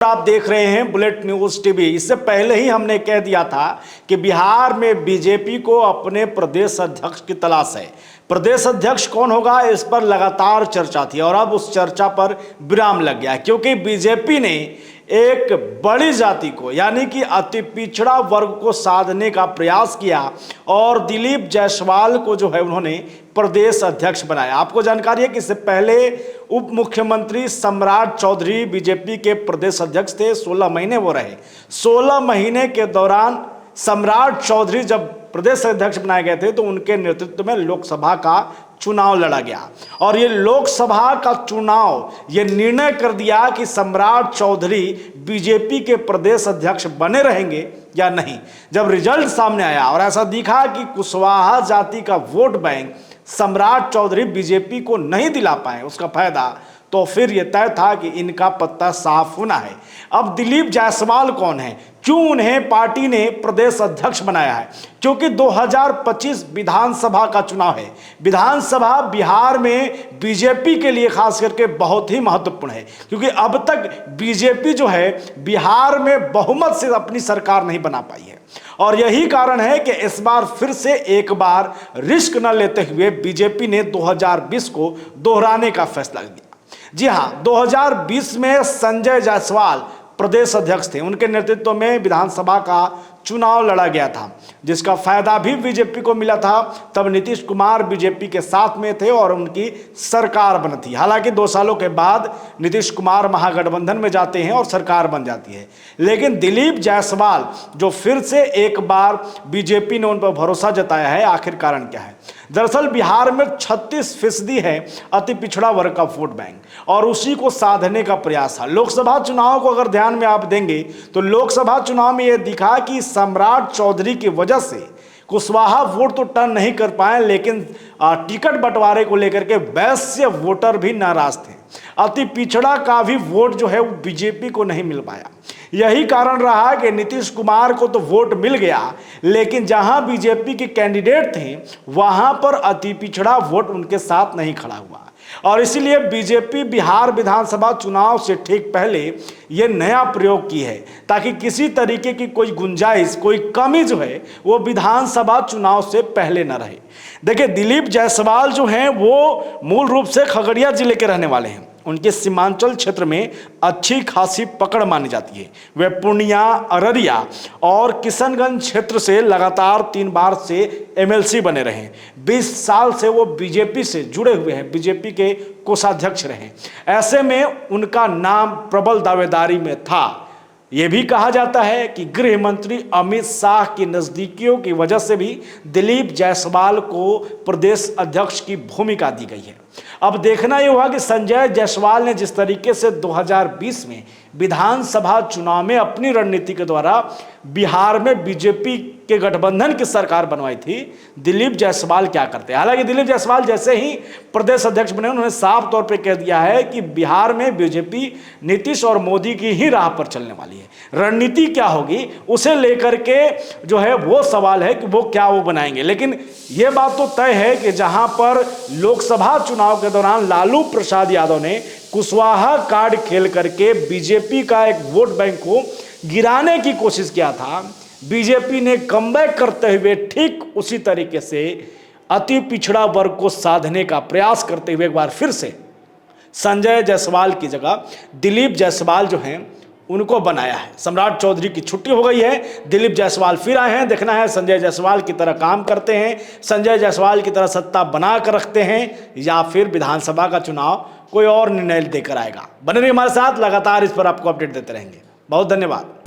आप देख रहे हैं बुलेट न्यूज टीवी। इससे पहले ही हमने कह दिया था कि बिहार में बीजेपी को अपने प्रदेश अध्यक्ष की तलाश है। प्रदेश अध्यक्ष कौन होगा, इस पर लगातार चर्चा थी और अब उस चर्चा पर विराम लग गया, क्योंकि बीजेपी ने एक बड़ी जाति को यानी कि अति पिछड़ा वर्ग को साधने का प्रयास किया और दिलीप जायसवाल को जो है उन्होंने प्रदेश अध्यक्ष बनाया। आपको जानकारी है कि इससे पहले उप मुख्यमंत्री सम्राट चौधरी बीजेपी के प्रदेश अध्यक्ष थे। 16 महीने वो रहे। 16 महीने के दौरान सम्राट चौधरी जब प्रदेश अध्यक्ष बनाए गए थे तो उनके नेतृत्व में लोकसभा का चुनाव लड़ा गया और ये लोकसभा का चुनाव ये निर्णय कर दिया कि सम्राट चौधरी बीजेपी के प्रदेश अध्यक्ष बने रहेंगे या नहीं। जब रिजल्ट सामने आया और ऐसा दिखा कि कुशवाहा जाति का वोट बैंक सम्राट चौधरी बीजेपी को नहीं दिला पाए उसका फायदा, तो फिर यह तय था कि इनका पत्ता साफ होना है। अब दिलीप जायसवाल कौन है, क्यों उन्हें पार्टी ने प्रदेश अध्यक्ष बनाया है? क्योंकि 2025 विधानसभा का चुनाव है। विधानसभा बिहार में बीजेपी के लिए खास करके बहुत ही महत्वपूर्ण है, क्योंकि अब तक बीजेपी जो है बिहार में बहुमत से अपनी सरकार नहीं बना पाई है और यही कारण है कि इस बार फिर से एक बार रिस्क न लेते हुए बीजेपी ने 2020 को दोहराने का फैसला किया। जी हाँ, 2020 में संजय जायसवाल प्रदेश अध्यक्ष थे। उनके नेतृत्व में विधानसभा का चुनाव लड़ा गया था, जिसका फायदा भी बीजेपी को मिला था। तब नीतीश कुमार बीजेपी के साथ में थे और उनकी सरकार बनी थी। हालांकि 2 सालों के बाद नीतीश कुमार महागठबंधन में जाते हैं और सरकार बन जाती है, लेकिन दिलीप जायसवाल जो फिर से एक बार बीजेपी ने उन पर भरोसा जताया है, आखिर कारण क्या है? दरअसल बिहार में 36% है अति पिछड़ा वर्ग का वोट बैंक और उसी को साधने का प्रयास है। लोकसभा चुनाव को अगर ध्यान में आप देंगे तो लोकसभा चुनाव में यह दिखा कि सम्राट चौधरी की वजह से कुशवाहा वोट तो टर्न नहीं कर पाए, लेकिन टिकट बंटवारे को लेकर के वैश्य वोटर भी नाराज थे। अति पिछड़ा का भी वोट जो है वो बीजेपी को नहीं मिल पाया। यही कारण रहा कि नीतीश कुमार को तो वोट मिल गया, लेकिन जहां बीजेपी के कैंडिडेट थे वहां पर अति पिछड़ा वोट उनके साथ नहीं खड़ा हुआ और इसीलिए बीजेपी बिहार विधानसभा चुनाव से ठीक पहले ये नया प्रयोग की है, ताकि किसी तरीके की कोई गुंजाइश, कोई कमी जो है वो विधानसभा चुनाव से पहले न रहे। देखिए, दिलीप जायसवाल जो हैं वो मूल रूप से खगड़िया जिले के रहने वाले हैं। उनके सीमांचल क्षेत्र में अच्छी खासी पकड़ मानी जाती है। वे पूर्णिया, अररिया और किशनगंज क्षेत्र से लगातार 3 बार से एमएलसी बने रहे। 20 साल से वो बीजेपी से जुड़े हुए हैं, बीजेपी के कोषाध्यक्ष रहे। ऐसे में उनका नाम प्रबल दावेदारी में था। यह भी कहा जाता है कि गृह मंत्री अमित शाह की नज़दीकियों की वजह से भी दिलीप जायसवाल को प्रदेश अध्यक्ष की भूमिका दी गई है। अब देखना यह हुआ कि संजय जायसवाल ने जिस तरीके से 2020 में विधानसभा चुनाव में अपनी रणनीति के द्वारा बिहार में बीजेपी के गठबंधन की सरकार बनवाई थी, दिलीप जायसवाल क्या करते हैं? हालांकि दिलीप जायसवाल जैसे ही प्रदेश अध्यक्ष बने उन्होंने साफ तौर पे कह दिया है कि बिहार में बीजेपी नीतीश और मोदी की ही राह पर चलने वाली है। रणनीति क्या होगी उसे लेकर के जो है वो सवाल है कि वो क्या वो बनाएंगे। लेकिन ये बात तो तय है कि जहां पर लोकसभा चुनाव के दौरान लालू प्रसाद यादव ने कुशवाहा कार्ड खेल करके बीजेपी का एक वोट बैंक को गिराने की कोशिश किया था, बीजेपी ने कमबैक करते हुए ठीक उसी तरीके से अति पिछड़ा वर्ग को साधने का प्रयास करते हुए एक बार फिर से संजय जायसवाल की जगह दिलीप जायसवाल जो हैं उनको बनाया है। सम्राट चौधरी की छुट्टी हो गई है, दिलीप जायसवाल फिर आए हैं। देखना है संजय जायसवाल की तरह काम करते हैं, संजय जायसवाल की तरह सत्ता बना कर रखते हैं, या फिर विधानसभा का चुनाव कोई और निर्णय देकर आएगा। बने रहिए हमारे साथ, लगातार इस पर आपको अपडेट देते रहेंगे। बहुत धन्यवाद।